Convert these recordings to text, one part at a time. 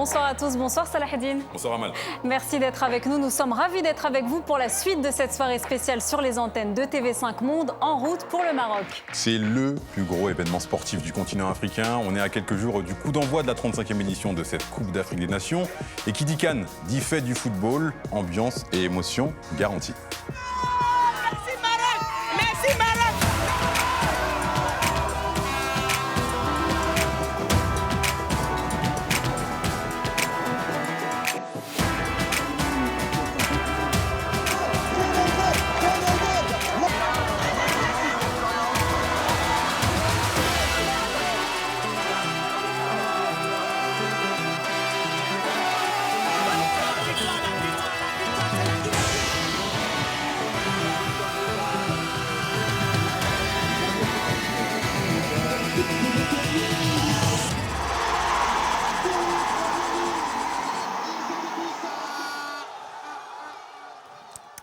Bonsoir à tous, bonsoir Salaheddine. Bonsoir Amal. Merci d'être avec nous. Nous sommes ravis d'être avec vous pour la suite de cette soirée spéciale sur les antennes de TV5 Monde, en route pour le Maroc. C'est le plus gros événement sportif du continent africain. On est à quelques jours du coup d'envoi de la 35e édition de cette Coupe d'Afrique des Nations. Et qui dit CAN dit fête du football, ambiance et émotion garantie. Merci Maroc! Merci Maroc!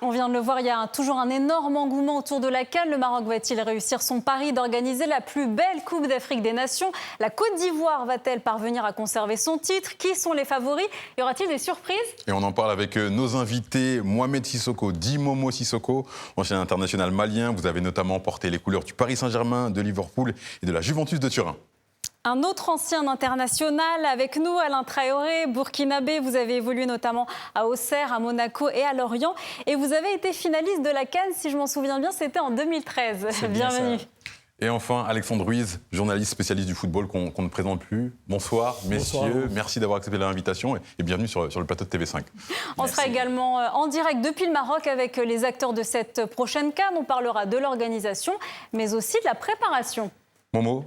On vient de le voir, il y a toujours un énorme engouement autour de la CAN. Le Maroc va-t-il réussir son pari d'organiser la plus belle Coupe d'Afrique des Nations? La Côte d'Ivoire va-t-elle parvenir à conserver son titre? Qui sont les favoris? Y aura-t-il des surprises? Et on en parle avec nos invités, Mohamed Sissoko, dit Momo Sissoko, ancien international malien. Vous avez notamment porté les couleurs du Paris Saint-Germain, de Liverpool et de la Juventus de Turin. Un autre ancien international avec nous, Alain Traoré, burkinabé. Vous avez évolué notamment à Auxerre, à Monaco et à Lorient. Et vous avez été finaliste de la CAN, si je m'en souviens bien, c'était en 2013. Bienvenue. Et enfin, Alexandre Ruiz, journaliste spécialiste du football qu'on ne présente plus. Bonsoir, messieurs. Bonsoir. Merci d'avoir accepté l'invitation et bienvenue sur le plateau de TV5. On sera également en direct depuis le Maroc avec les acteurs de cette prochaine CAN. On parlera de l'organisation, mais aussi de la préparation. Momo,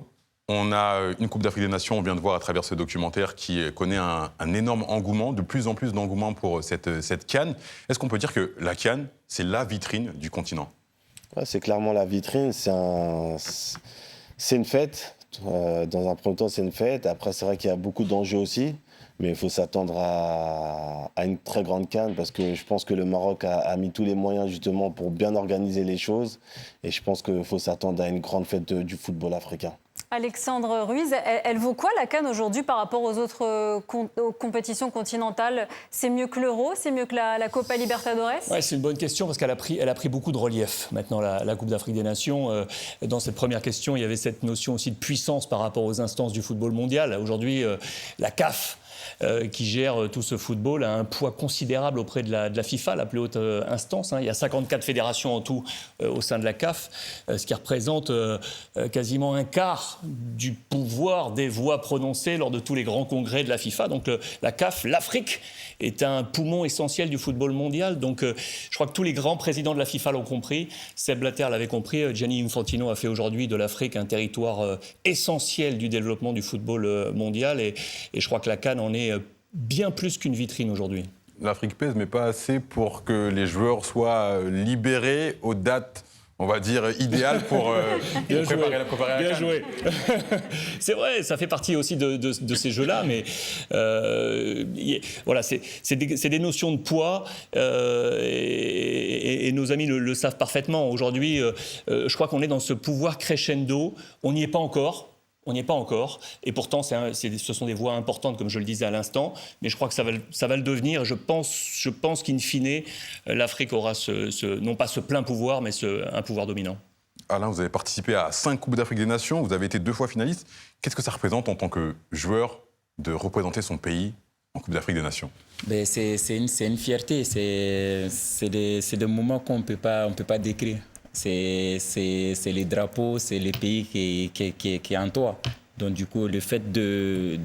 on a une Coupe d'Afrique des Nations, on vient de voir à travers ce documentaire qui connaît un énorme engouement, de plus en plus d'engouement pour cette CAN. Est-ce qu'on peut dire que la CAN, c'est la vitrine du continent? Ouais, c'est clairement la vitrine, c'est une fête. Dans un premier temps, c'est une fête. Après, c'est vrai qu'il y a beaucoup d'enjeux aussi. Mais il faut s'attendre à une très grande CAN parce que je pense que le Maroc a mis tous les moyens justement pour bien organiser les choses. Et je pense qu'il faut s'attendre à une grande fête du football africain. Alexandre Ruiz, elle vaut quoi la CAN aujourd'hui par rapport aux autres compétitions continentales? C'est mieux que l'Euro? C'est mieux que la Copa Libertadores? Ouais, c'est une bonne question parce qu'elle a pris beaucoup de relief maintenant, la Coupe d'Afrique des Nations. Dans cette première question, il y avait cette notion aussi de puissance par rapport aux instances du football mondial. Aujourd'hui, la CAF, qui gère tout ce football, a un poids considérable auprès de la FIFA, la plus haute instance. Il y a 54 fédérations en tout au sein de la CAF, ce qui représente quasiment un quart du pouvoir des voix prononcées lors de tous les grands congrès de la FIFA. Donc la CAF, l'Afrique, est un poumon essentiel du football mondial. Donc je crois que tous les grands présidents de la FIFA l'ont compris. Seb Blatter l'avait compris. Gianni Infantino a fait aujourd'hui de l'Afrique un territoire essentiel du développement du football mondial. Et je crois que la CAN en est bien plus qu'une vitrine aujourd'hui. L'Afrique pèse, mais pas assez pour que les joueurs soient libérés aux dates, on va dire, idéales pour préparer la CAN. Bien joué. C'est vrai, ça fait partie aussi de ces jeux-là, mais voilà, c'est des notions de poids et nos amis le savent parfaitement. Aujourd'hui, je crois qu'on est dans ce pouvoir crescendo. On n'y est pas encore. On n'y est pas encore, et pourtant ce sont des voix importantes, comme je le disais à l'instant, mais je crois que ça va le devenir. Je pense qu'in fine, l'Afrique aura non pas ce plein pouvoir, mais un pouvoir dominant. Alain, vous avez participé à 5 Coupes d'Afrique des Nations, vous avez été 2 fois finaliste. Qu'est-ce que ça représente en tant que joueur de représenter son pays en Coupe d'Afrique des Nations? C'est une fierté, c'est des moments qu'on ne peut pas décrire. C'est les drapeaux, c'est les pays qui est en toi. Donc du coup, le fait de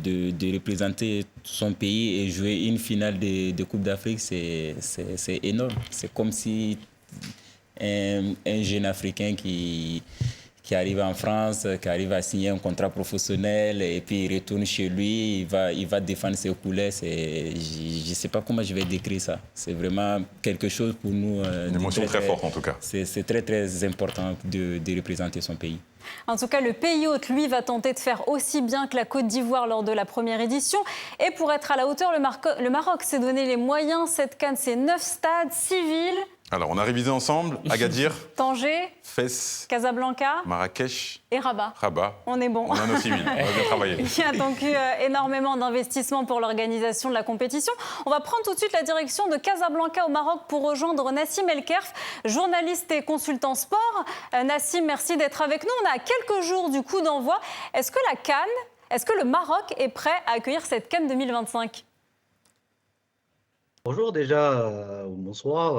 représenter son pays et jouer une finale de Coupe d'Afrique, c'est énorme. C'est comme si un jeune Africain qui arrive en France, qui arrive à signer un contrat professionnel et puis il retourne chez lui, il va défendre ses couleurs. Je ne sais pas comment je vais décrire ça. C'est vraiment quelque chose pour nous. Une émotion très forte en tout cas. C'est très très important de représenter son pays. En tout cas, le pays hôte, lui, va tenter de faire aussi bien que la Côte d'Ivoire lors de la première édition. Et pour être à la hauteur, le Maroc s'est donné les moyens. Cette CAN, c'est 9 stades, 6 villes. Alors, on a révisé ensemble Agadir, Tanger, Fès, Casablanca Marrakech, et Rabat. Rabat. On est bon. On a nos civils, on va bien travailler. Il y a donc eu énormément d'investissements pour l'organisation de la compétition. On va prendre tout de suite la direction de Casablanca au Maroc pour rejoindre Nassim Elkerf, journaliste et consultant sport. Nassim, merci d'être avec nous. On est à quelques jours du coup d'envoi. Est-ce que la CAN, est-ce que le Maroc est prêt à accueillir cette CAN 2025 ? Bonjour déjà, bonsoir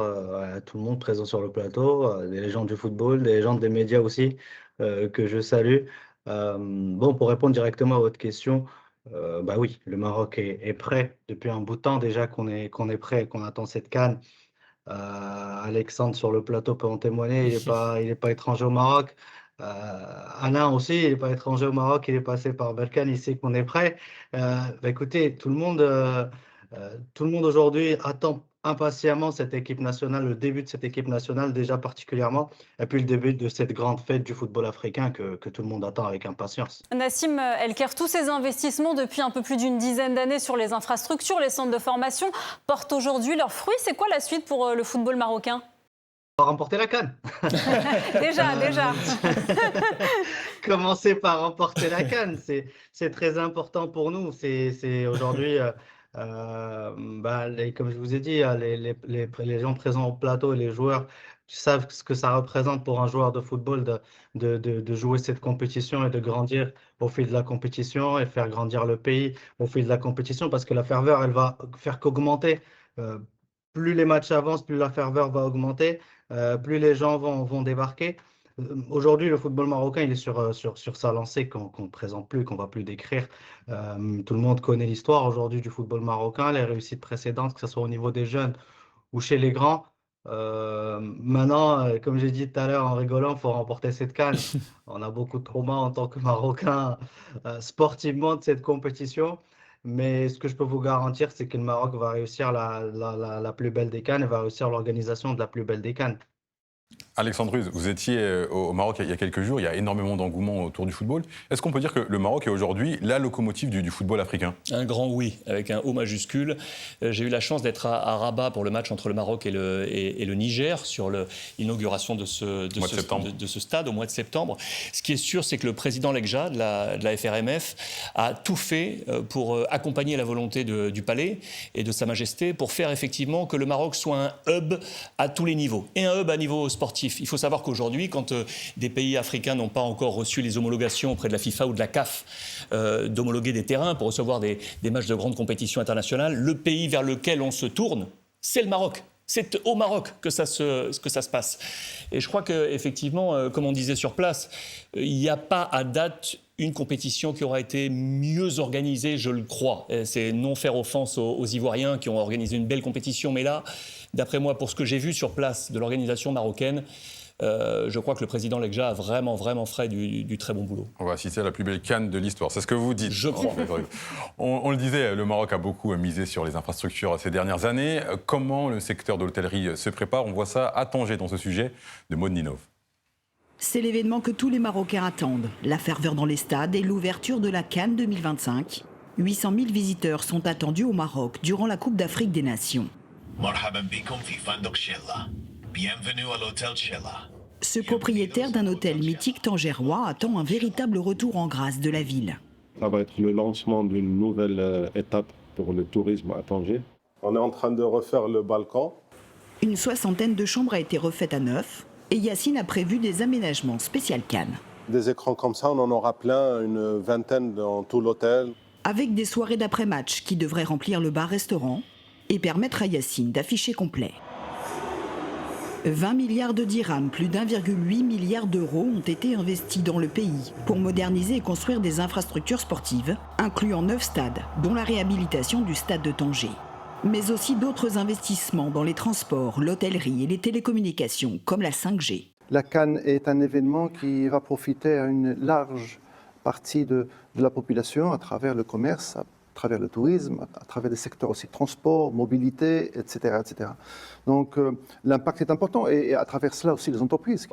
à tout le monde présent sur le plateau, des légendes du football, des légendes des médias aussi, que je salue. Bon, pour répondre directement à votre question, bah oui, le Maroc est prêt depuis un bout de temps déjà qu'on est prêt, qu'on attend cette CAN. Alexandre sur le plateau peut en témoigner, il est pas étranger au Maroc. Alain aussi, il n'est pas étranger au Maroc, il est passé par Berkane, il sait qu'on est prêt. Bah écoutez, tout le monde aujourd'hui attend impatiemment cette équipe nationale, le début de cette équipe nationale déjà particulièrement, et puis le début de cette grande fête du football africain que tout le monde attend avec impatience. Nassim Elkerf, tous ces investissements depuis un peu plus d'une dizaine d'années sur les infrastructures, les centres de formation, portent aujourd'hui leurs fruits. C'est quoi la suite pour le football marocain ? On va remporter la CAN. Déjà. Commencer par remporter la CAN, c'est très important pour nous. C'est aujourd'hui... comme je vous ai dit, les gens présents au plateau et les joueurs savent ce que ça représente pour un joueur de football de jouer cette compétition et de grandir au fil de la compétition et faire grandir le pays au fil de la compétition parce que la ferveur, elle va faire qu'augmenter. Plus les matchs avancent, plus la ferveur va augmenter, plus les gens vont débarquer. Aujourd'hui, le football marocain, il est sur sa lancée qu'on ne présente plus, qu'on ne va plus décrire. Tout le monde connaît l'histoire aujourd'hui du football marocain, les réussites précédentes, que ce soit au niveau des jeunes ou chez les grands. Maintenant, comme j'ai dit tout à l'heure en rigolant, il faut remporter cette CAN. On a beaucoup de traumas en tant que Marocains sportivement de cette compétition. Mais ce que je peux vous garantir, c'est que le Maroc va réussir la plus belle des CAN et va réussir l'organisation de la plus belle des CAN. Alexandre Ruz, vous étiez au Maroc il y a quelques jours, il y a énormément d'engouement autour du football. Est-ce qu'on peut dire que le Maroc est aujourd'hui la locomotive du football africain ? Un grand oui, avec un O majuscule. J'ai eu la chance d'être à Rabat pour le match entre le Maroc et le Niger, sur l'inauguration de ce stade au mois de septembre. Ce qui est sûr, c'est que le président Legja de la FRMF a tout fait pour accompagner la volonté du palais et de Sa Majesté pour faire effectivement que le Maroc soit un hub à tous les niveaux. Et un hub à niveau sportif. Il faut savoir qu'aujourd'hui, quand des pays africains n'ont pas encore reçu les homologations auprès de la FIFA ou de la CAF d'homologuer des terrains pour recevoir des matchs de grande compétition internationale, le pays vers lequel on se tourne, c'est le Maroc. C'est au Maroc que ça se passe. Et je crois qu'effectivement, comme on disait sur place, il n'y a pas à date une compétition qui aura été mieux organisée, je le crois. C'est non faire offense aux Ivoiriens qui ont organisé une belle compétition, mais là, d'après moi, pour ce que j'ai vu sur place de l'organisation marocaine, je crois que le président Legja a vraiment fait du très bon boulot. On va assister à la plus belle CAN de l'histoire, c'est ce que vous dites. Je crois. On le disait, le Maroc a beaucoup misé sur les infrastructures ces dernières années. Comment le secteur de l'hôtellerie se prépare ? On voit ça à Tanger dans ce sujet de Maud Ninov. C'est l'événement que tous les Marocains attendent. La ferveur dans les stades et l'ouverture de la CAN 2025. 800 000 visiteurs sont attendus au Maroc durant la Coupe d'Afrique des Nations. Bienvenue à l'hôtel Chella. Ce propriétaire d'un hôtel mythique tangérois attend un véritable retour en grâce de la ville. Ça va être le lancement d'une nouvelle étape pour le tourisme à Tanger. On est en train de refaire le balcon. Une 60aine de chambres a été refaite à neuf et Yacine a prévu des aménagements spécial CAN. Des écrans comme ça, on en aura plein, une vingtaine dans tout l'hôtel. Avec des soirées d'après-match qui devraient remplir le bar-restaurant et permettre à Yacine d'afficher complet. 20 milliards de dirhams, plus d'1,8 milliard d'euros ont été investis dans le pays pour moderniser et construire des infrastructures sportives, incluant 9 stades, dont la réhabilitation du stade de Tanger. Mais aussi d'autres investissements dans les transports, l'hôtellerie et les télécommunications, comme la 5G. La CAN est un événement qui va profiter à une large partie de la population à travers le commerce, à travers le tourisme, à travers des secteurs aussi de transport, mobilité, etc. etc. Donc l'impact est important et à travers cela aussi les entreprises.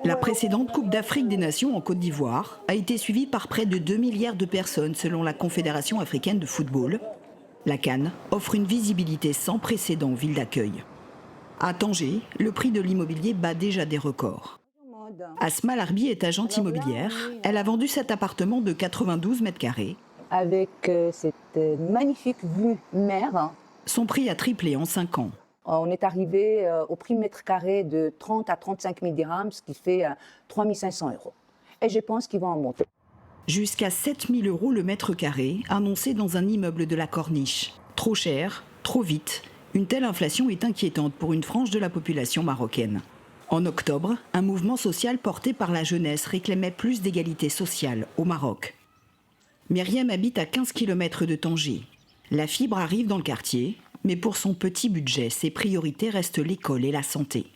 La précédente Coupe d'Afrique des Nations en Côte d'Ivoire a été suivie par près de 2 milliards de personnes selon la Confédération africaine de football. La CAN offre une visibilité sans précédent aux villes d'accueil. À Tanger, le prix de l'immobilier bat déjà des records. Asma Larbi est agente immobilière. Elle a vendu cet appartement de 92 mètres carrés. Avec cette magnifique vue mer. Son prix a triplé en 5 ans. On est arrivé au prix mètre carré de 30 à 35 000 dirhams, ce qui fait 3 500 €. Et je pense qu'ils vont en monter. Jusqu'à 7 000 € le mètre carré, annoncé dans un immeuble de la Corniche. Trop cher, trop vite. Une telle inflation est inquiétante pour une frange de la population marocaine. En octobre, un mouvement social porté par la jeunesse réclamait plus d'égalité sociale au Maroc. Myriam habite à 15 km de Tanger. La fibre arrive dans le quartier, mais pour son petit budget, ses priorités restent l'école et la santé.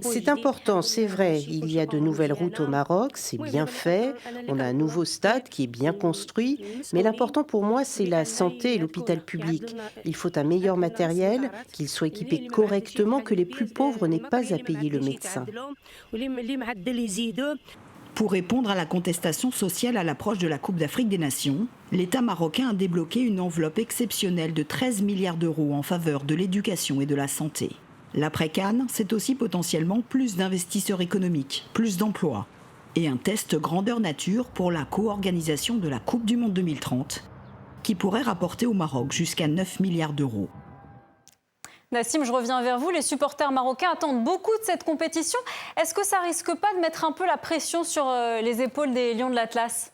C'est important, c'est vrai. Il y a de nouvelles routes au Maroc, c'est bien fait. On a un nouveau stade qui est bien construit. Mais l'important pour moi, c'est la santé et l'hôpital public. Il faut un meilleur matériel, qu'il soit équipé correctement, que les plus pauvres n'aient pas à payer le médecin. Pour répondre à la contestation sociale à l'approche de la Coupe d'Afrique des Nations, l'État marocain a débloqué une enveloppe exceptionnelle de 13 milliards d'euros en faveur de l'éducation et de la santé. L'après-CAN, c'est aussi potentiellement plus d'investisseurs économiques, plus d'emplois et un test grandeur nature pour la co-organisation de la Coupe du Monde 2030 qui pourrait rapporter au Maroc jusqu'à 9 milliards d'euros. Nassim, je reviens vers vous. Les supporters marocains attendent beaucoup de cette compétition. Est-ce que ça risque pas de mettre un peu la pression sur les épaules des Lions de l'Atlas ?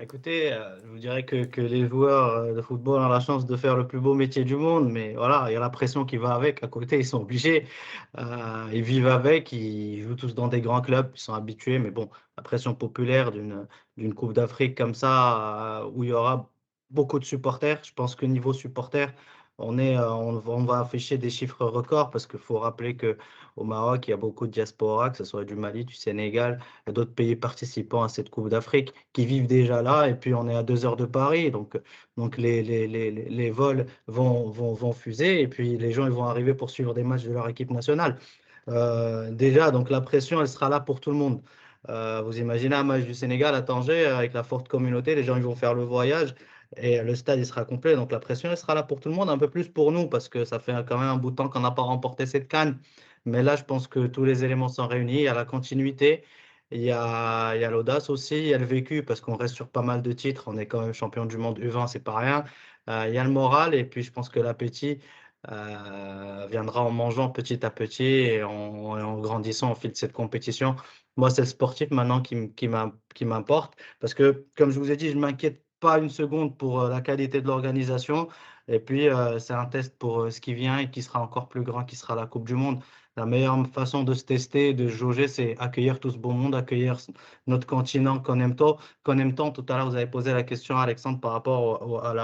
Écoutez, je vous dirais que les joueurs de football ont la chance de faire le plus beau métier du monde, mais voilà, il y a la pression qui va avec. À côté, ils sont obligés, ils vivent avec, ils jouent tous dans des grands clubs, ils sont habitués, mais bon, la pression populaire d'une Coupe d'Afrique comme ça, où il y aura beaucoup de supporters, je pense que niveau supporters, on va afficher des chiffres records parce qu'il faut rappeler qu'au Maroc, il y a beaucoup de diaspora, que ce soit du Mali, du Sénégal et d'autres pays participants à cette Coupe d'Afrique qui vivent déjà là. Et puis, on est à 2 heures de Paris. Donc les vols vont fuser et puis les gens ils vont arriver pour suivre des matchs de leur équipe nationale. Déjà, donc la pression, elle sera là pour tout le monde. Vous imaginez un match du Sénégal à Tanger avec la forte communauté, les gens ils vont faire le voyage. Et le stade, il sera complet. Donc, la pression, elle sera là pour tout le monde, un peu plus pour nous, parce que ça fait quand même un bout de temps qu'on n'a pas remporté cette CAN. Mais là, je pense que tous les éléments sont réunis. Il y a la continuité, il y a l'audace aussi, il y a le vécu, parce qu'on reste sur pas mal de titres. On est quand même champion du monde U20, c'est pas rien. Il y a le moral, et puis je pense que l'appétit viendra en mangeant petit à petit et en grandissant au fil de cette compétition. Moi, c'est le sportif maintenant qui m'importe, parce que, comme je vous ai dit, je ne m'inquiète pas une seconde pour la qualité de l'organisation. Et puis, c'est un test pour ce qui vient et qui sera encore plus grand, qui sera la Coupe du Monde. La meilleure façon de se tester, de se jauger, c'est accueillir tout ce beau monde, accueillir notre continent qu'on aime tant. Tout à l'heure, vous avez posé la question, Alexandre, par rapport à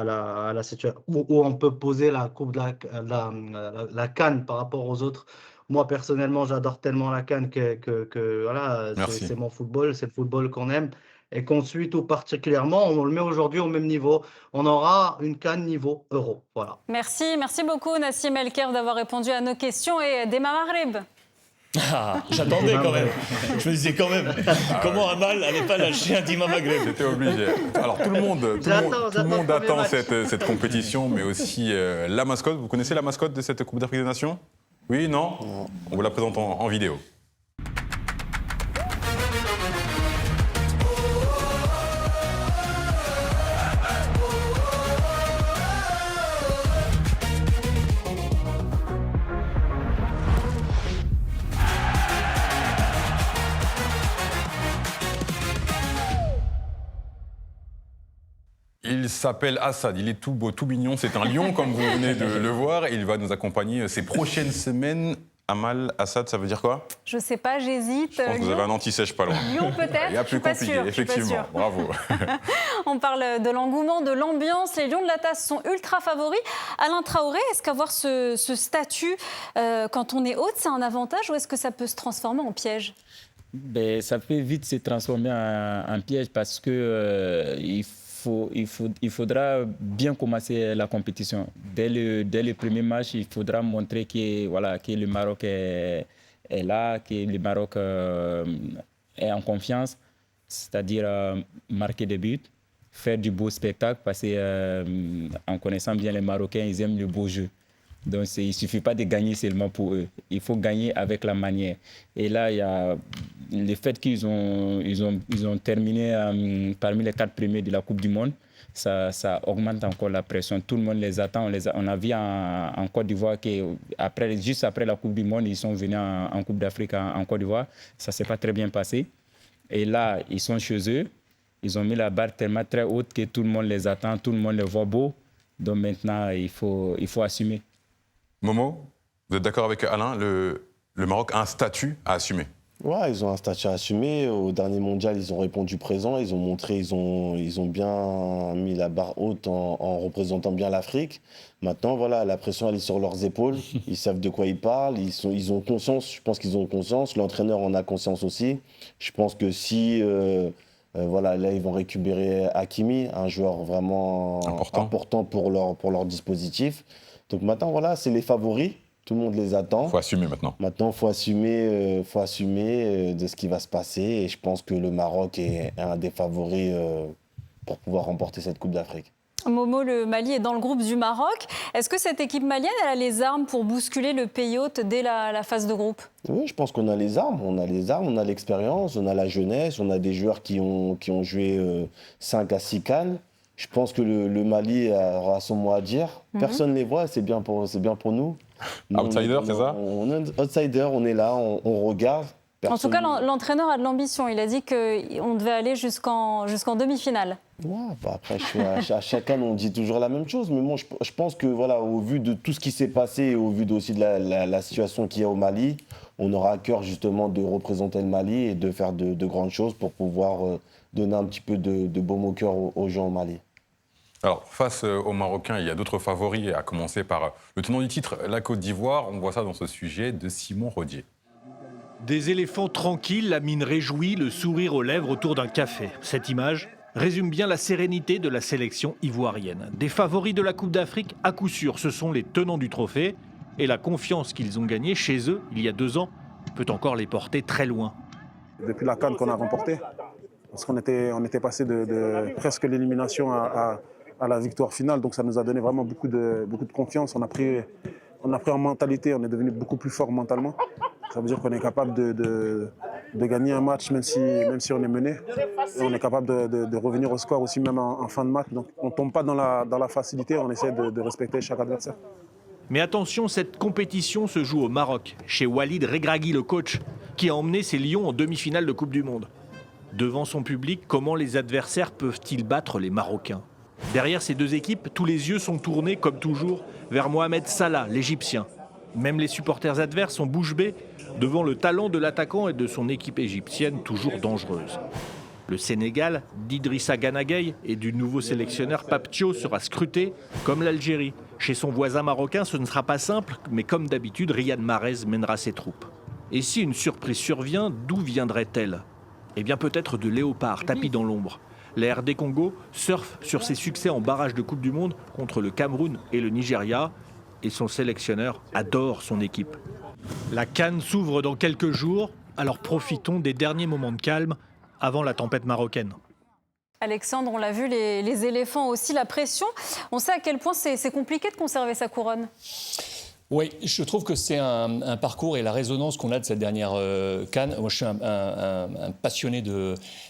la situation où on peut poser la Coupe de la CAN par rapport aux autres. Moi, personnellement, j'adore tellement la CAN que voilà, c'est mon football, c'est le football qu'on aime et qu'on suit tout particulièrement. On le met aujourd'hui au même niveau. On aura une CAN niveau euro. Voilà. Merci beaucoup Nassim El Kherf d'avoir répondu à nos questions et Dema Maghreb. Ah, j'attendais quand même. Je me disais quand même, comment Amal n'allait pas lâcher un Dima Maghreb ? C'était obligé. Alors tout le monde attend cette compétition, mais aussi la mascotte. Vous connaissez la mascotte de cette Coupe d'Afrique des Nations ? Oui, non ? On vous la présente en vidéo. Il s'appelle Assad, il est tout beau, tout mignon, c'est un lion comme vous venez de le voir et il va nous accompagner ces prochaines semaines. Amal, Assad, ça veut dire quoi ? Je sais pas, j'hésite. Je pense que vous avez un anti-sèche pas loin. Lyon peut-être. Il y a plus compliqué, effectivement. Bravo. On parle de l'engouement, de l'ambiance. Les Lions de l'Atlas sont ultra favoris. Alain Traoré, est-ce qu'avoir ce statut quand on est hôte, c'est un avantage ou est-ce que ça peut se transformer en piège ? Ça peut vite se transformer en piège parce que il faudra bien commencer la compétition. Dès le premier match, il faudra montrer que le Maroc est là, que le Maroc est en confiance, c'est-à-dire marquer des buts, faire du beau spectacle parce qu'en connaissant bien les Marocains, ils aiment le beau jeu. Donc, il ne suffit pas de gagner seulement pour eux. Il faut gagner avec la manière. Et là, il y a le fait qu'ils ont terminé parmi les 4 premiers de la Coupe du Monde. Ça augmente encore la pression. Tout le monde les attend. On a vu en Côte d'Ivoire juste après la Coupe du Monde, ils sont venus en Coupe d'Afrique en Côte d'Ivoire. Ça ne s'est pas très bien passé. Et là, ils sont chez eux. Ils ont mis la barre tellement très haute que tout le monde les attend, tout le monde les voit beaux. Donc maintenant, il faut assumer. Momo, vous êtes d'accord avec Alain, le Maroc a un statut à assumer? Ouais, ils ont un statut à assumer. Au dernier mondial, ils ont répondu présent. Ils ont montré, ils ont bien mis la barre haute en représentant bien l'Afrique. Maintenant, voilà, la pression, elle est sur leurs épaules. Ils savent de quoi ils parlent. Ils ont conscience. Je pense qu'ils ont conscience. L'entraîneur en a conscience aussi. Je pense que si, voilà, là, ils vont récupérer Hakimi, un joueur vraiment important pour leur dispositif. Donc maintenant, voilà, c'est les favoris. Tout le monde les attend. Il faut assumer maintenant. Maintenant, il faut assumer de ce qui va se passer. Et je pense que le Maroc est un des favoris pour pouvoir remporter cette Coupe d'Afrique. Momo, le Mali est dans le groupe du Maroc. Est-ce que cette équipe malienne elle a les armes pour bousculer le pays hôte dès la phase de groupe? Oui, je pense qu'on a les armes. On a les armes, on a l'expérience, on a la jeunesse, on a des joueurs qui ont joué 5 à 6 CAN. Je pense que le Mali aura son mot à dire. Personne ne les voit, c'est bien pour nous. Outsider, c'est ça? On est outsider, on est là, on regarde. En tout cas, l'entraîneur a de l'ambition. Il a dit qu'on devait aller jusqu'en demi-finale. Ouais, bah après, à chacun, on dit toujours la même chose. Mais moi, je pense que, voilà, au vu de tout ce qui s'est passé et au vu aussi de la situation qu'il y a au Mali, on aura à cœur justement de représenter le Mali et de faire de grandes choses pour pouvoir donner un petit peu de baume au cœur aux gens au Mali. Alors, face aux Marocains, il y a d'autres favoris, à commencer par le tenant du titre, la Côte d'Ivoire. On voit ça dans ce sujet de Simon Rodier. Des éléphants tranquilles, la mine réjouie, le sourire aux lèvres autour d'un café. Cette image résume bien la sérénité de la sélection ivoirienne. Des favoris de la Coupe d'Afrique, à coup sûr, ce sont les tenants du trophée. Et la confiance qu'ils ont gagnée chez eux, il y a 2 ans, peut encore les porter très loin. Depuis la CAN qu'on a remportée, parce qu'on était passé de presque l'élimination à la victoire finale, donc ça nous a donné vraiment beaucoup de confiance. On a pris en mentalité, on est devenu beaucoup plus fort mentalement. Ça veut dire qu'on est capable de gagner un match même si on est mené. Et on est capable de revenir au score aussi même en fin de match. Donc on ne tombe pas dans la facilité, on essaie de respecter chaque adversaire. Mais attention, cette compétition se joue au Maroc, chez Walid Regragui, le coach, qui a emmené ses Lions en demi-finale de Coupe du Monde. Devant son public, comment les adversaires peuvent-ils battre les Marocains? Derrière ces 2 équipes, tous les yeux sont tournés, comme toujours, vers Mohamed Salah, l'Égyptien. Même les supporters adverses sont bouche bée devant le talent de l'attaquant et de son équipe égyptienne toujours dangereuse. Le Sénégal, d'Idrissa Gana Gueye et du nouveau sélectionneur Pape Thiaw sera scruté comme l'Algérie. Chez son voisin marocain, ce ne sera pas simple, mais comme d'habitude, Riyad Mahrez mènera ses troupes. Et si une surprise survient, d'où viendrait-elle? Eh bien peut-être de léopards tapis dans l'ombre. La RD Congo surfe sur ses succès en barrage de Coupe du Monde contre le Cameroun et le Nigeria. Et son sélectionneur adore son équipe. La CAN s'ouvre dans quelques jours, alors profitons des derniers moments de calme avant la tempête marocaine. Alexandre, on l'a vu, les éléphants aussi, la pression. On sait à quel point c'est compliqué de conserver sa couronne. Oui, je trouve que c'est un parcours et la résonance qu'on a de cette dernière CAN. Moi, je suis un passionné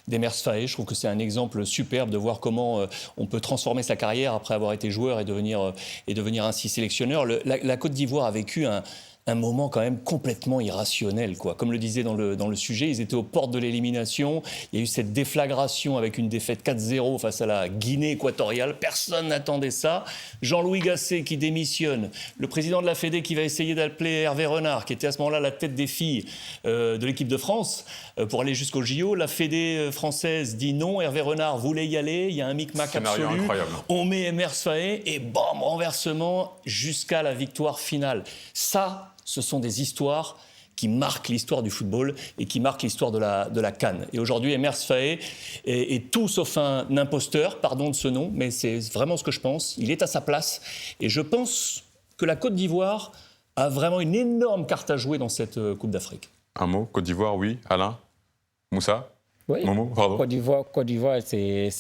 d'Emers Faé. Je trouve que c'est un exemple superbe de voir comment on peut transformer sa carrière après avoir été joueur et devenir ainsi sélectionneur. La Côte d'Ivoire a vécu un moment quand même complètement irrationnel, quoi. Comme le disait dans le sujet, ils étaient aux portes de l'élimination. Il y a eu cette déflagration avec une défaite 4-0 face à la Guinée équatoriale. Personne n'attendait ça. Jean-Louis Gasset qui démissionne. Le président de la Fédé qui va essayer d'appeler Hervé Renard, qui était à ce moment-là la tête des filles de l'équipe de France, pour aller jusqu'au JO. La Fédé française dit non. Hervé Renard voulait y aller. Il y a un micmac absolu. Incroyable. On met Emers Faé et bam, renversement jusqu'à la victoire finale. Ça, ce sont des histoires qui marquent l'histoire du football et qui marquent l'histoire de la CAN. Et aujourd'hui, Emers Faé est tout sauf un imposteur, pardon de ce nom, mais c'est vraiment ce que je pense. Il est à sa place. Et je pense que la Côte d'Ivoire a vraiment une énorme carte à jouer dans cette Coupe d'Afrique. Un mot, Côte d'Ivoire, oui. Alain? Moussa? Oui, Momo, pardon. Côte d'Ivoire, c'est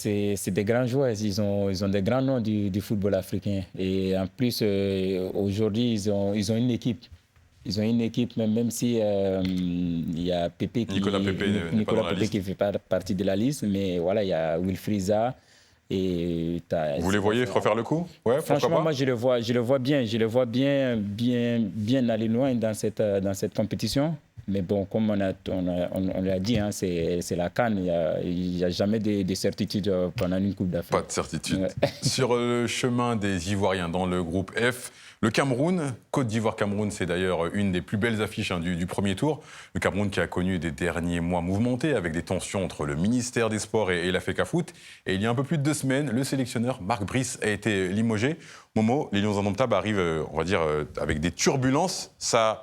des grands joueurs. Ils ont des grands noms du football africain. Et en plus, aujourd'hui, ils ont une équipe. Ils ont une équipe, même si il y a Nicolas Pepe qui ne fait pas partie de la liste. Mais voilà, il y a Wilfried Zaha. Et vous les voyez refaire le coup? Ouais, franchement, moi, je le vois bien. Je le vois bien aller loin dans cette compétition. Mais bon, comme on l'a dit, hein, c'est la CAN. Il n'y a jamais de certitude pendant une Coupe d'Afrique. Pas de certitude. Ouais. Sur le chemin des Ivoiriens dans le groupe F, le Cameroun, Côte d'Ivoire-Cameroun, c'est d'ailleurs une des plus belles affiches du premier tour. Le Cameroun qui a connu des derniers mois mouvementés avec des tensions entre le ministère des Sports et la FECAFOOT. Et il y a un peu plus de 2 semaines, le sélectionneur Marc Brice a été limogé. Momo, les Lions indomptables arrivent, on va dire, avec des turbulences. Ça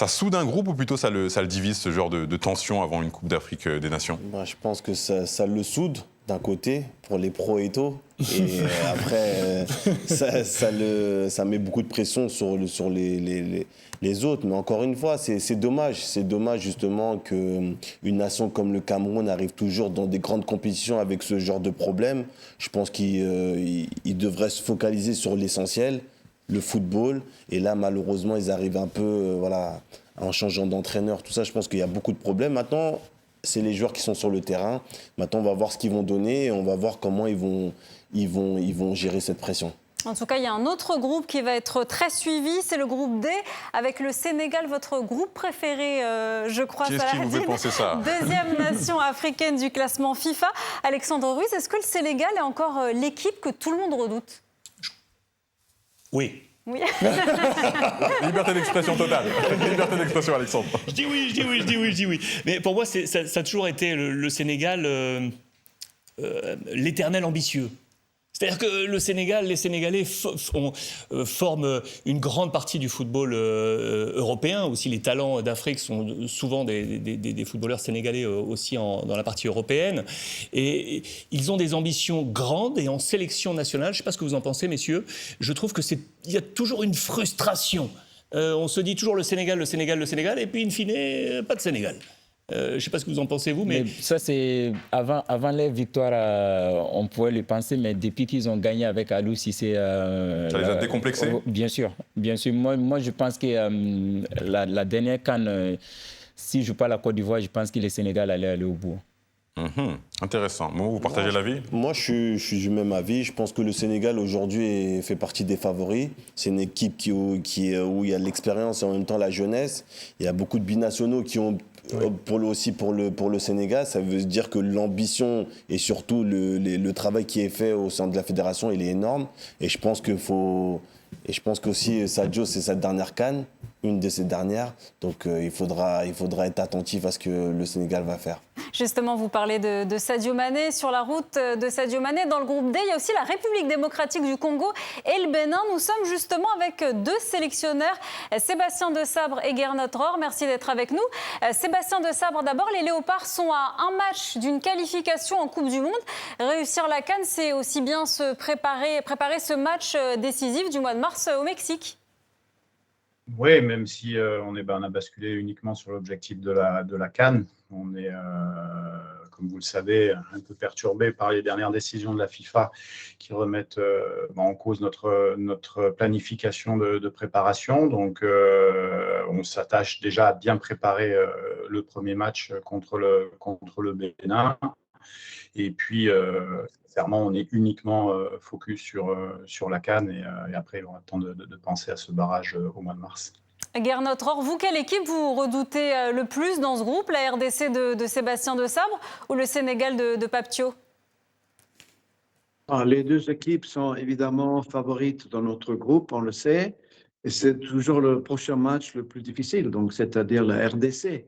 soude un groupe ou plutôt ça le divise, ce genre de tension avant une Coupe d'Afrique des Nations? Je pense que ça le soude d'un côté pour les pros et tout. Et après, ça met beaucoup de pression sur les autres. Mais encore une fois, c'est dommage. C'est dommage justement qu'une nation comme le Cameroun arrive toujours dans des grandes compétitions avec ce genre de problème. Je pense qu'il devrait se focaliser sur l'essentiel, le football. Et là, malheureusement, ils arrivent un peu, en changeant d'entraîneur, tout ça. Je pense qu'il y a beaucoup de problèmes. Maintenant, c'est les joueurs qui sont sur le terrain. Maintenant, on va voir ce qu'ils vont donner et on va voir comment ils vont gérer cette pression. En tout cas, il y a un autre groupe qui va être très suivi, c'est le groupe D, avec le Sénégal, votre groupe préféré, je crois. Qu'est-ce qui vous fait penser ça? Deuxième nation africaine du classement FIFA. Alexandre Ruiz, est-ce que le Sénégal est encore l'équipe que tout le monde redoute? Oui. Oui. Liberté d'expression totale. Liberté d'expression, Alexandre. Je dis oui. Mais pour moi, ça a toujours été le Sénégal, l'éternel ambitieux. C'est-à-dire que les Sénégalais forment une grande partie du football européen. Aussi, les talents d'Afrique sont souvent des footballeurs sénégalais aussi dans la partie européenne. Et ils ont des ambitions grandes et en sélection nationale. Je ne sais pas ce que vous en pensez, messieurs. Je trouve qu'il y a toujours une frustration. On se dit toujours le Sénégal, et puis in fine, pas de Sénégal. Je ne sais pas ce que vous en pensez, vous, mais ça, c'est avant les victoires, on pouvait le penser, mais depuis qu'ils ont gagné avec Aliou Cissé... ça les a décomplexés? Bien sûr. Moi, je pense que la dernière CAN, si je parle à la Côte d'Ivoire, je pense que le Sénégal allait aller au bout. Intéressant. Vous partagez l'avis? Moi, je suis du même avis. Je pense que le Sénégal, aujourd'hui, fait partie des favoris. C'est une équipe où il y a l'expérience et en même temps la jeunesse. Il y a beaucoup de binationaux qui ont... Aussi pour le Sénégal, ça veut dire que l'ambition et surtout le travail qui est fait au sein de la fédération, il est énorme. Et je pense qu'aussi Sadio, c'est sa dernière CAN, une de ses dernières. Donc il faudra être attentif à ce que le Sénégal va faire. Justement, vous parlez de Sadio Mané. Sur la route de Sadio Mané, dans le groupe D, il y a aussi la République démocratique du Congo et le Bénin. Nous sommes justement avec 2 sélectionneurs, Sébastien Desabre et Gernot Rohr. Merci d'être avec nous. Sébastien Desabre, d'abord, les Léopards sont à un match d'une qualification en Coupe du Monde. Réussir la CAN, c'est aussi bien se préparer ce match décisif du mois de mars au Mexique. Oui, même si on a basculé uniquement sur l'objectif de la CAN. On est, comme vous le savez, un peu perturbé par les dernières décisions de la FIFA qui remettent en cause notre planification de préparation. Donc, on s'attache déjà à bien préparer le premier match contre le Bénin. Et puis, sincèrement, on est uniquement focus sur la CAN et après, on a le temps de penser à ce barrage au mois de mars. Gernot Rohr, vous, quelle équipe vous redoutez le plus dans ce groupe? La RDC de Sébastien Desabre ou le Sénégal de Pape Thiaw? Les 2 équipes sont évidemment favorites dans notre groupe, on le sait. Et c'est toujours le prochain match le plus difficile, donc c'est-à-dire la RDC,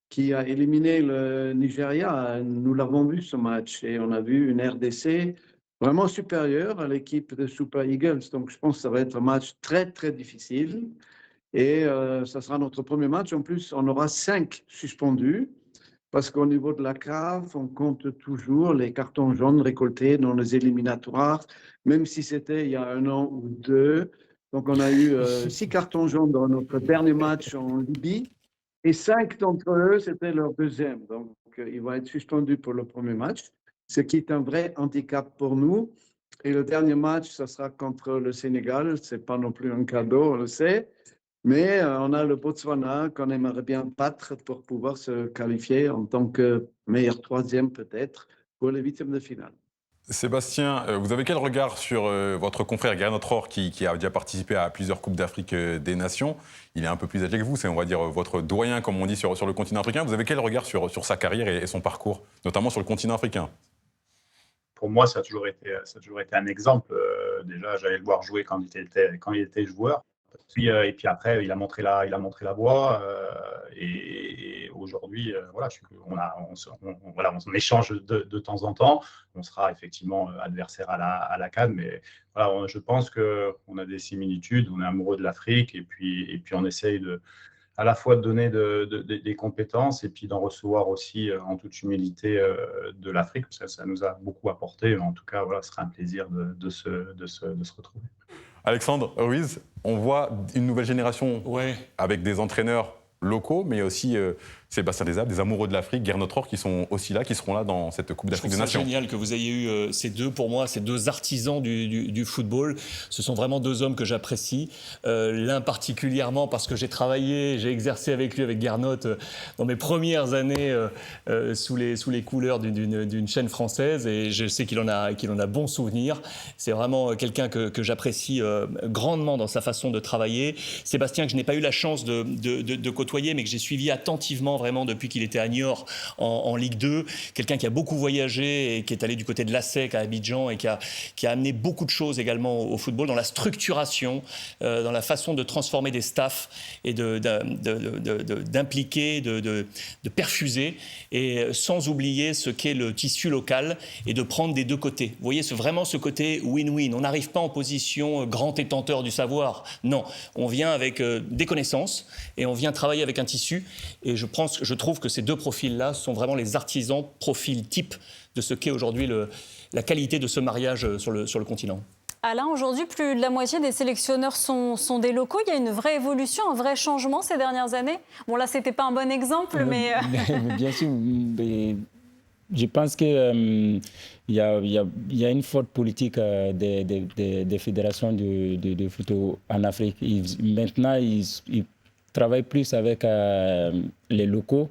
qui a éliminé le Nigeria. Nous l'avons vu ce match et on a vu une RDC vraiment supérieure à l'équipe de Super Eagles. Donc je pense que ça va être un match très, très difficile. Et ça sera notre premier match. En plus, on aura 5 suspendus parce qu'au niveau de la CAF, on compte toujours les cartons jaunes récoltés dans les éliminatoires, même si c'était il y a 1 an ou 2. Donc on a eu 6 cartons jaunes dans notre dernier match en Libye. Et 5 d'entre eux, c'était leur deuxième. Donc, ils vont être suspendus pour le premier match, ce qui est un vrai handicap pour nous. Et le dernier match, ça sera contre le Sénégal. Ce n'est pas non plus un cadeau, on le sait. Mais on a le Botswana qu'on aimerait bien battre pour pouvoir se qualifier en tant que meilleur troisième peut-être pour les huitièmes de finale. Sébastien, vous avez quel regard sur votre confrère Gernot Rohr qui a déjà participé à plusieurs Coupes d'Afrique des Nations? Il est un peu plus âgé que vous, c'est on va dire votre doyen comme on dit sur le continent africain. Vous avez quel regard sur sa carrière et son parcours, notamment sur le continent africain? Pour moi, ça a toujours été un exemple. Déjà, j'allais le voir jouer quand il était joueur. Et puis après, il a montré la voie. Et aujourd'hui, voilà, on échange de temps en temps. On sera effectivement adversaire à la CAN, mais voilà, je pense qu'on a des similitudes. On est amoureux de l'Afrique et puis on essaye à la fois de donner des compétences et puis d'en recevoir aussi en toute humilité de l'Afrique. Ça nous a beaucoup apporté. En tout cas, voilà, ce sera un plaisir de se retrouver. Alexandre Ruiz, on voit une nouvelle génération avec des entraîneurs locaux, mais aussi Sébastien Desables, des amoureux de l'Afrique, Gernot Rohr, qui sont aussi là, qui seront là dans cette Coupe d'Afrique des Nations. C'est génial que vous ayez eu ces deux, pour moi, ces deux artisans du football. Ce sont vraiment deux hommes que j'apprécie. L'un particulièrement parce que j'ai exercé avec lui, avec Gernot, dans mes premières années sous les couleurs d'une chaîne française, et je sais qu'il en a bons souvenirs. C'est vraiment quelqu'un que j'apprécie grandement dans sa façon de travailler. Sébastien, que je n'ai pas eu la chance de côtoyer, mais que j'ai suivi attentivement vraiment depuis qu'il était à Niort en Ligue 2, quelqu'un qui a beaucoup voyagé et qui est allé du côté de l'ASEC à Abidjan et qui a amené beaucoup de choses également au football, dans la structuration, dans la façon de transformer des staffs et d'impliquer, de perfuser, et sans oublier ce qu'est le tissu local et de prendre des deux côtés. Vous voyez, vraiment ce côté win-win. On n'arrive pas en position grand détenteur du savoir. Non, on vient avec des connaissances et on vient travailler avec un tissu, et je trouve que ces deux profils-là sont vraiment les artisans, profils type de ce qu'est aujourd'hui la qualité de ce mariage sur le continent. Alain, aujourd'hui, plus de la moitié des sélectionneurs sont des locaux. Il y a une vraie évolution, un vrai changement ces dernières années. Bon, là, c'était pas un bon exemple, mais... Bien sûr, mais je pense qu'il y a une forte politique des fédérations de foot en Afrique. Maintenant, ils travaillent plus avec les locaux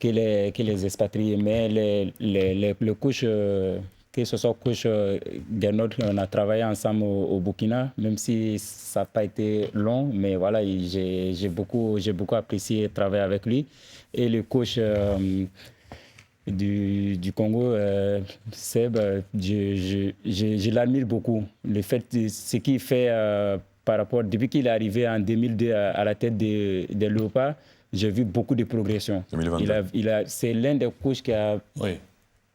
que les expatriés. Mais le coach, que ce soit coach Gernot, on a travaillé ensemble au Burkina, même si ça n'a pas été long, mais voilà, j'ai beaucoup apprécié travailler avec lui. Et le coach du Congo, Seb, je l'admire beaucoup. Le fait de ce qu'il fait par rapport, depuis qu'il est arrivé en 2002 à la tête des Léopards, j'ai vu beaucoup de progression. C'est l'un des coachs qui a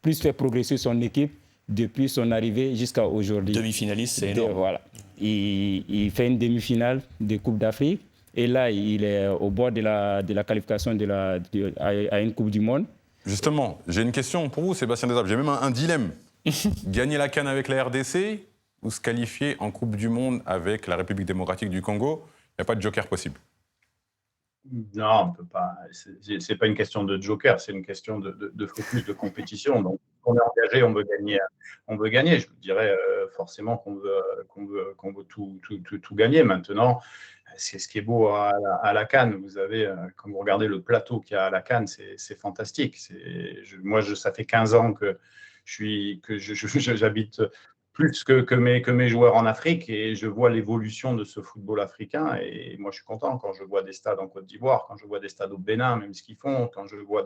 plus fait progresser son équipe depuis son arrivée jusqu'à aujourd'hui. Demi-finaliste, c'est énorme. Voilà. Il fait une demi-finale de Coupe d'Afrique, et là, il est au bord de la qualification à une Coupe du Monde. Justement, j'ai une question pour vous, Sébastien Desables. J'ai même un dilemme. Gagner la CAN avec la RDC ou se qualifier en Coupe du Monde avec la République démocratique du Congo? Il n'y a pas de joker possible. Non, on peut pas. C'est pas une question de joker, c'est une question de focus, de compétition. Donc, on est engagé, on veut gagner. Je vous dirais forcément qu'on veut tout gagner. Maintenant, c'est ce qui est beau à la CAN. Vous avez, quand vous regardez le plateau qu'il y a à la CAN, c'est fantastique. Moi, ça fait 15 ans que j'habite plus que mes joueurs en Afrique, et je vois l'évolution de ce football africain, et moi je suis content quand je vois des stades en Côte d'Ivoire, quand je vois des stades au Bénin, même ce qu'ils font, quand je vois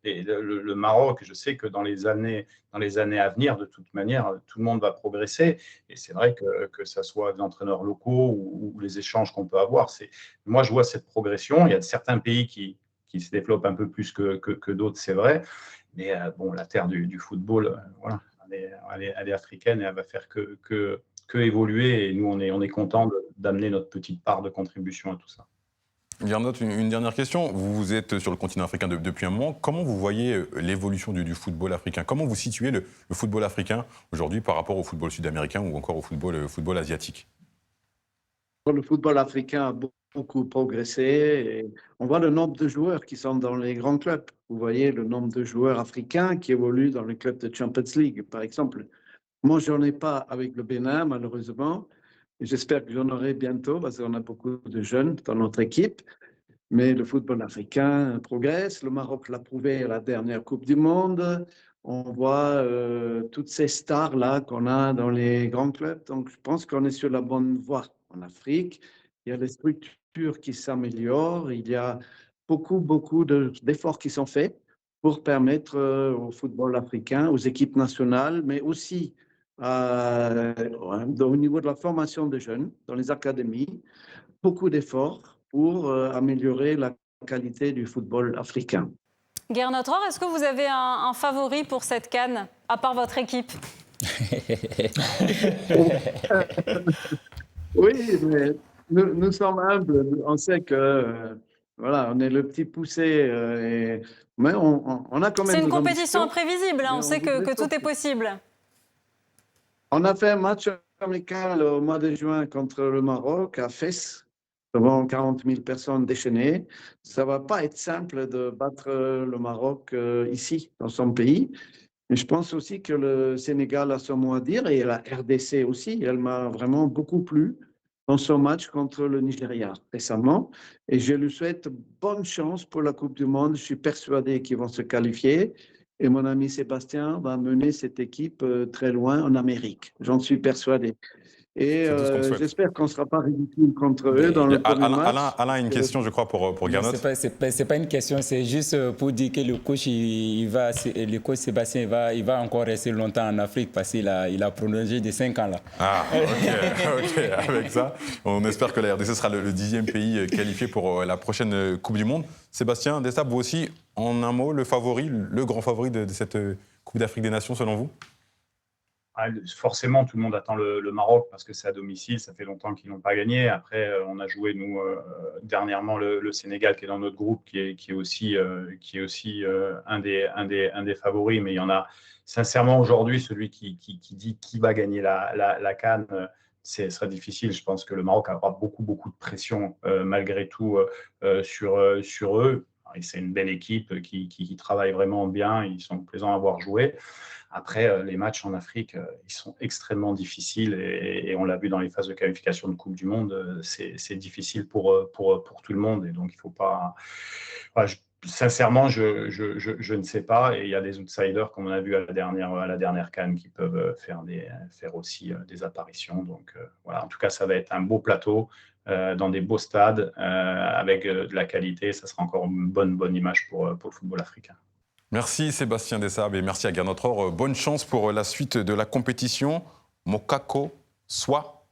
le Maroc. Je sais que dans les années à venir, de toute manière, tout le monde va progresser, et c'est vrai que ça soit des entraîneurs locaux ou les échanges qu'on peut avoir, moi je vois cette progression. Il y a certains pays qui se développent un peu plus que d'autres, c'est vrai, mais bon, la terre du football, voilà. Elle est africaine, et elle va faire que évoluer, et nous on est content d'amener notre petite part de contribution à tout ça. Gernot, une dernière question. Vous êtes sur le continent africain depuis un moment. Comment vous voyez l'évolution du football africain? Comment vous situez le football africain aujourd'hui par rapport au football sud-américain ou encore au football asiatique? le football africain a beaucoup progressé. Et on voit le nombre de joueurs qui sont dans les grands clubs. Vous voyez le nombre de joueurs africains qui évoluent dans le club de Champions League, par exemple. Moi, je n'en ai pas avec le Bénin, malheureusement. J'espère que j'en aurai bientôt parce qu'on a beaucoup de jeunes dans notre équipe. Mais le football africain progresse. Le Maroc l'a prouvé à la dernière Coupe du Monde. On voit toutes ces stars-là qu'on a dans les grands clubs. Donc, je pense qu'on est sur la bonne voie en Afrique. Il y a des structures qui s'améliorent. Il y a beaucoup d'efforts qui sont faits pour permettre au football africain, aux équipes nationales, mais aussi au niveau de la formation des jeunes, dans les académies, beaucoup d'efforts pour améliorer la qualité du football africain. Gernot Rohr, est-ce que vous avez un favori pour cette CAN, à part votre équipe? Oui, mais nous sommes humbles. On sait que voilà, on est le petit poussé, mais on a quand même. C'est une compétition imprévisible, hein, on sait que tout est possible. On a fait un match amical au mois de juin contre le Maroc à Fès, devant 40 000 personnes déchaînées. Ça ne va pas être simple de battre le Maroc ici, dans son pays. Mais je pense aussi que le Sénégal a son mot à dire et la RDC aussi. Elle m'a vraiment beaucoup plu dans son match contre le Nigeria récemment. Et je lui souhaite bonne chance pour la Coupe du Monde. Je suis persuadé qu'ils vont se qualifier. Et mon ami Sébastien va mener cette équipe très loin en Amérique. J'en suis persuadé. Et j'espère qu'on ne sera pas ridicule contre eux dans le premier match. Alain a une question, je crois, pour Gernot. C'est pas une question, c'est juste pour dire que le coach Sébastien il va encore rester longtemps en Afrique parce qu'il a prolongé de 5 ans là. Ah, ok. Avec ça, on espère que la RDC sera le 10e pays qualifié pour la prochaine Coupe du Monde. Sébastien Dessab, vous aussi, en un mot, le grand favori de cette Coupe d'Afrique des Nations, selon vous? Forcément, tout le monde attend le Maroc parce que c'est à domicile, ça fait longtemps qu'ils n'ont pas gagné. Après, on a joué, nous, dernièrement, le Sénégal qui est dans notre groupe, qui est aussi un des favoris. Mais il y en a, sincèrement, aujourd'hui, celui qui dit qui va gagner la CAN, ce serait difficile. Je pense que le Maroc aura beaucoup de pression, malgré tout, sur eux. C'est une belle équipe qui travaille vraiment bien, ils sont plaisants à voir jouer. Après, les matchs en Afrique, ils sont extrêmement difficiles et on l'a vu dans les phases de qualification de Coupe du Monde, c'est difficile pour tout le monde. Et donc, il ne faut pas… sincèrement, je ne sais pas. Et il y a des outsiders, comme on a vu à la dernière CAN, qui peuvent faire aussi des apparitions. Donc, voilà. En tout cas, ça va être un beau plateau dans des beaux stades avec de la qualité. Ça sera encore une bonne image pour le football africain. Merci Sébastien Dessab et merci à Gernot Rohr. Bonne chance pour la suite de la compétition. Mokako Soit.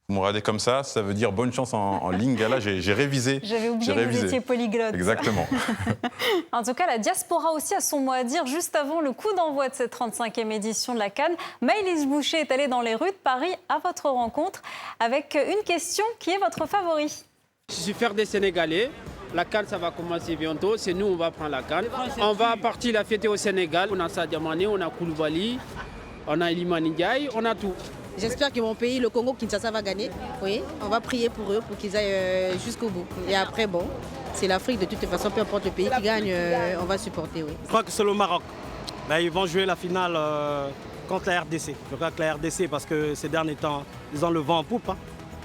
Vous me regardez comme ça veut dire bonne chance en lingala. J'ai révisé. J'avais oublié que vous étiez polyglotte. Exactement. En tout cas, la diaspora aussi a son mot à dire. Juste avant le coup d'envoi de cette 35e édition de la CAN, Maëlys Boucher est allée dans les rues de Paris à votre rencontre avec une question qui est votre favori. Je suis fier des Sénégalais. La CAN, ça va commencer bientôt. C'est nous, on va prendre la CAN. On va partir la fêter au Sénégal. On a Sadio Mané, on a Koulibaly, on a Iliman Ndiaye, on a tout. J'espère que mon pays, le Congo Kinshasa, va gagner. Oui, on va prier pour eux, pour qu'ils aillent jusqu'au bout. Et après, bon, c'est l'Afrique de toute façon, peu importe le pays qui gagne, on va supporter, oui. Je crois que c'est le Maroc. Ils vont jouer la finale contre la RDC. Je crois que la RDC, parce que ces derniers temps, ils ont le vent en poupe.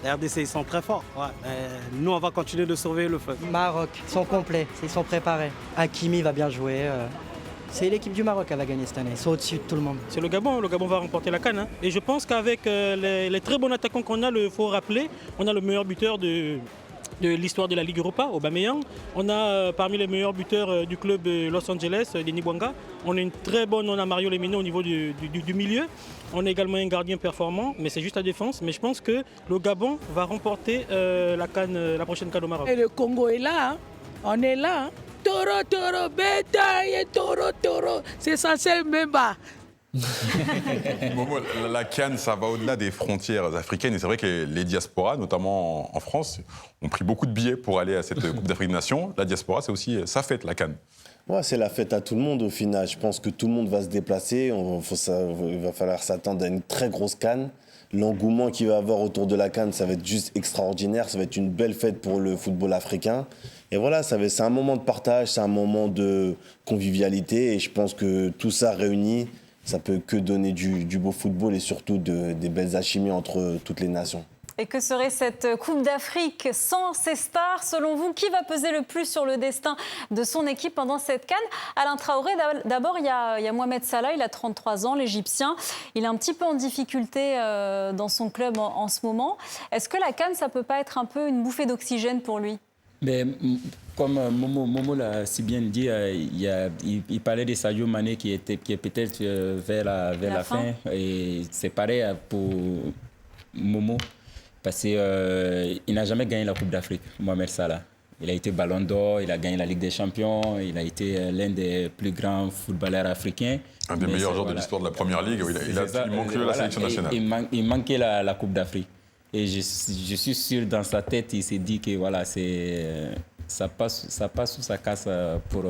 La RDC, ils sont très forts. Ouais. Nous, on va continuer de sauver le feu. Maroc, ils sont complets, ils sont préparés. Hakimi va bien jouer. C'est l'équipe du Maroc qui va gagner cette année. Ils sont au-dessus de tout le monde. C'est le Gabon va remporter la CAN. Et je pense qu'avec les très bons attaquants qu'on a, il faut rappeler, on a le meilleur buteur de l'histoire de la Ligue Europa, Aubameyang. On a parmi les meilleurs buteurs du club Los Angeles, Denis Bouanga. On a Mario Lemina au niveau du milieu. On a également un gardien performant, mais c'est juste la défense. Mais je pense que le Gabon va remporter la prochaine CAN au Maroc. Et le Congo est là, on est là. Toro, bétail, toro, c'est censé même bas. La CAN, ça va au-delà des frontières africaines. Et c'est vrai que les diasporas, notamment en France, ont pris beaucoup de billets pour aller à cette Coupe d'Afrique des Nations. La diaspora, c'est aussi sa fête, la CAN. Ouais, c'est la fête à tout le monde au final. Je pense que tout le monde va se déplacer. Il va falloir s'attendre à une très grosse CAN. l'engouement qu'il va y avoir autour de la CAN, ça va être juste extraordinaire. Ça va être une belle fête pour le football africain. Et voilà, c'est un moment de partage, c'est un moment de convivialité. Et je pense que tout ça réuni, ça peut que donner du beau football et surtout des belles alchimies entre toutes les nations. Et que serait cette Coupe d'Afrique sans ces stars? Selon vous, qui va peser le plus sur le destin de son équipe pendant cette CAN? Alain Traoré, d'abord, il y a Mohamed Salah, il a 33 ans, l'Égyptien. Il est un petit peu en difficulté dans son club en ce moment. Est-ce que la CAN, ça ne peut pas être un peu une bouffée d'oxygène pour lui? Mais, comme Momo l'a si bien dit, il parlait de Sadio Mané qui est peut-être vers la fin. Et c'est pareil pour Momo. Parce qu'il n'a jamais gagné la Coupe d'Afrique, Mohamed Salah. Il a été Ballon d'Or, il a gagné la Ligue des Champions, il a été l'un des plus grands footballeurs africains. Un des meilleurs joueurs de l'histoire de la Première Ligue, il manque la sélection nationale. Il manquait la Coupe d'Afrique. Et je suis sûr, dans sa tête, il s'est dit que voilà, ça passe ou ça casse pour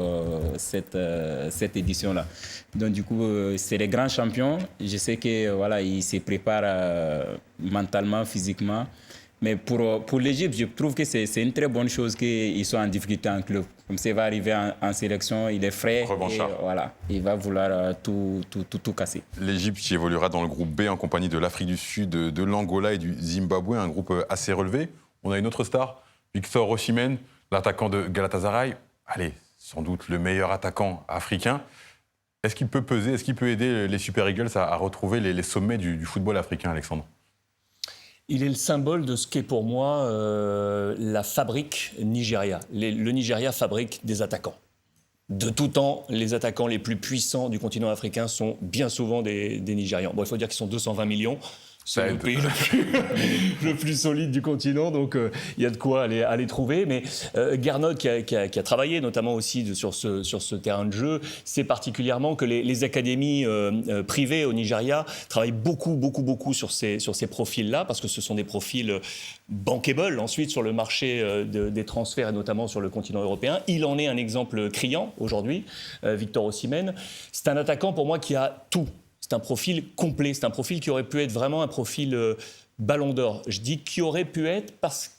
cette édition-là. Donc du coup, c'est les grands champions. Je sais que voilà, ils se préparent mentalement, physiquement. Mais pour l'Égypte, je trouve que c'est une très bonne chose qu'ils soient en difficulté en club. Comme ça, il va arriver en sélection, il est frais. Et, voilà, il va vouloir tout casser. L'Égypte qui évoluera dans le groupe B en compagnie de l'Afrique du Sud, de l'Angola et du Zimbabwe, un groupe assez relevé. On a une autre star, Victor Osimhen, l'attaquant de Galatasaray. Allez, sans doute le meilleur attaquant africain. Est-ce qu'il peut peser, est-ce qu'il peut aider les Super Eagles à retrouver les sommets du football africain, Alexandre? Il est le symbole de ce qu'est pour moi la fabrique Nigeria. Le Nigeria fabrique des attaquants. De tout temps, les attaquants les plus puissants du continent africain sont bien souvent des Nigérians. Bon, il faut dire qu'ils sont 220 millions. C'est le pays le plus solide du continent, donc il y a de quoi aller trouver. Mais Gernot, qui a travaillé notamment aussi sur ce terrain de jeu, c'est particulièrement que les académies privées au Nigeria travaillent beaucoup sur ces profils-là, parce que ce sont des profils bankable ensuite sur le marché des transferts, et notamment sur le continent européen. Il en est un exemple criant aujourd'hui, Victor Osimhen. C'est un attaquant pour moi qui a tout. C'est un profil complet, c'est un profil qui aurait pu être vraiment un profil ballon d'or. Je dis qui aurait pu être parce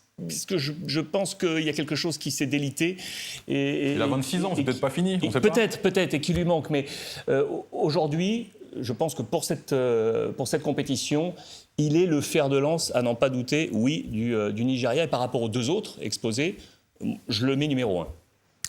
que je pense qu'il y a quelque chose qui s'est délité. Il a 26 ans, c'est peut-être pas fini. Peut-être, et qui lui manque. Mais aujourd'hui, je pense que pour cette compétition, il est le fer de lance, à n'en pas douter, oui, du Nigeria. Et par rapport aux deux autres exposés, je le mets numéro 1.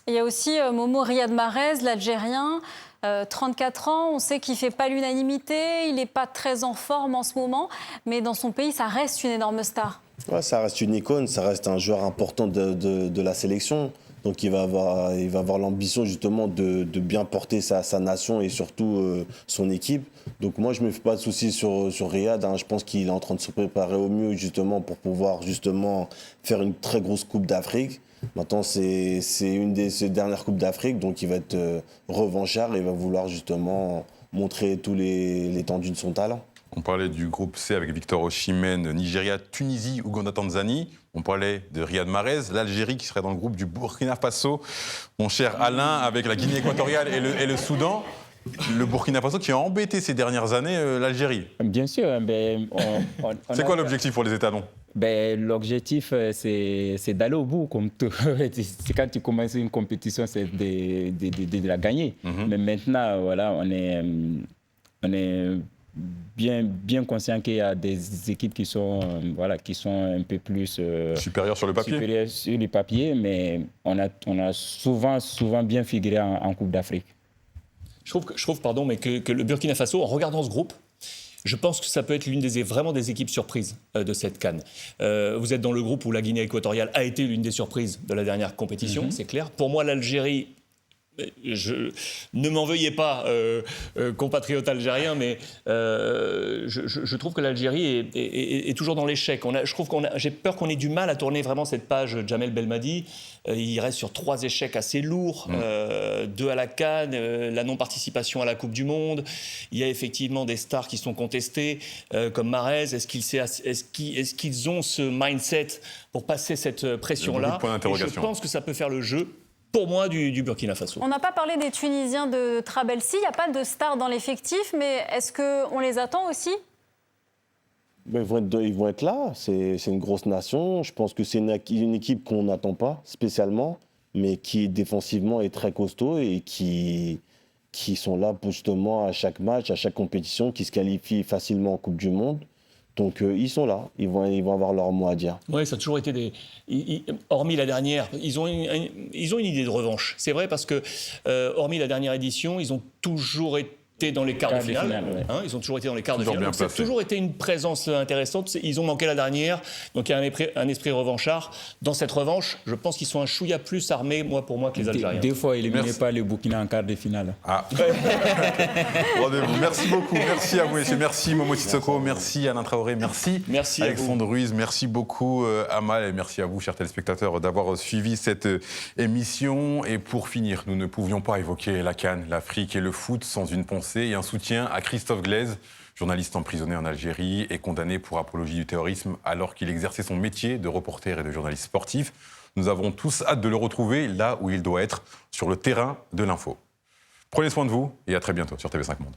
Il y a aussi Momo Riyad Mahrez, l'Algérien. 34 ans, on sait qu'il ne fait pas l'unanimité, il n'est pas très en forme en ce moment, mais dans son pays, ça reste une énorme star. Ouais, ça reste une icône, ça reste un joueur important de la sélection. Donc il va avoir l'ambition justement de bien porter sa nation et surtout son équipe. Donc moi je ne me fais pas de soucis sur Riyad, hein. Je pense qu'il est en train de se préparer au mieux justement pour pouvoir justement faire une très grosse Coupe d'Afrique. Maintenant, c'est une de ses dernières Coupes d'Afrique, donc il va être revanchard et il va vouloir justement montrer tous l'étendue de son talent. On parlait du groupe C avec Victor Osimhen, Nigeria, Tunisie, Ouganda, Tanzanie. On parlait de Riyad Mahrez, l'Algérie qui serait dans le groupe du Burkina Faso. Mon cher Alain, avec la Guinée équatoriale et le Soudan. Le Burkina Faso qui a embêté ces dernières années l'Algérie. Bien sûr. C'est quoi l'objectif pour les Étalons? L'objectif, c'est d'aller au bout. Comme tout. Quand tu commences une compétition, c'est de la gagner. Mais maintenant, voilà, on est bien conscient qu'il y a des équipes qui sont un peu plus supérieures sur le papier. Supérieures sur le papier, mais on a souvent bien figuré en Coupe d'Afrique. Je trouve que le Burkina Faso, en regardant ce groupe, je pense que ça peut être l'une des équipes surprises de cette CAN. Vous êtes dans le groupe où la Guinée équatoriale a été l'une des surprises de la dernière compétition, c'est clair. Pour moi, l'Algérie, ne m'en veuillez pas, compatriotes algériens, mais je trouve que l'Algérie est toujours dans l'échec. J'ai peur qu'on ait du mal à tourner vraiment cette page Djamel Belmadi. Il reste sur 3 échecs assez lourds, 2 à la CAN, la non-participation à la Coupe du Monde. Il y a effectivement des stars qui sont contestées, comme Mahrez. Est-ce qu'ils ont ce mindset pour passer cette pression-là? Je pense que ça peut faire le jeu. Pour moi, du Burkina Faso. On n'a pas parlé des Tunisiens de Trabelsi. Il n'y a pas de stars dans l'effectif, mais est-ce qu'on les attend aussi? Ben, ils vont être là. C'est une grosse nation. Je pense que c'est une équipe qu'on n'attend pas spécialement, mais qui défensivement est très costaud et qui sont là justement à chaque match, à chaque compétition, qui se qualifient facilement en Coupe du Monde. Donc ils sont là, ils vont avoir leur mot à dire. Oui, ça a toujours été hormis la dernière, ils ont une idée de revanche. C'est vrai parce que, hormis la dernière édition, ils ont toujours été dans les quarts de finale. Hein, ils ont toujours été dans les quarts de finale. Donc ça a toujours été une présence intéressante. Ils ont manqué la dernière, donc il y a un esprit revanchard. Dans cette revanche, je pense qu'ils sont un chouïa plus armés, pour moi, que les Algériens. Des fois, éliminés par le Burkina en quart de finale. Ah. Rendez-vous. Merci beaucoup. Merci à vous, messieurs. Merci Momo Sissoko. Merci Alain Traoré. Merci Alexandre Ruiz. Merci beaucoup Amal. Et merci à vous, chers téléspectateurs, d'avoir suivi cette émission. Et pour finir, nous ne pouvions pas évoquer la CAN, l'Afrique et le foot sans une pensée et un soutien à Christophe Glaise, journaliste emprisonné en Algérie et condamné pour apologie du terrorisme alors qu'il exerçait son métier de reporter et de journaliste sportif. Nous avons tous hâte de le retrouver là où il doit être, sur le terrain de l'info. Prenez soin de vous et à très bientôt sur TV5 Monde.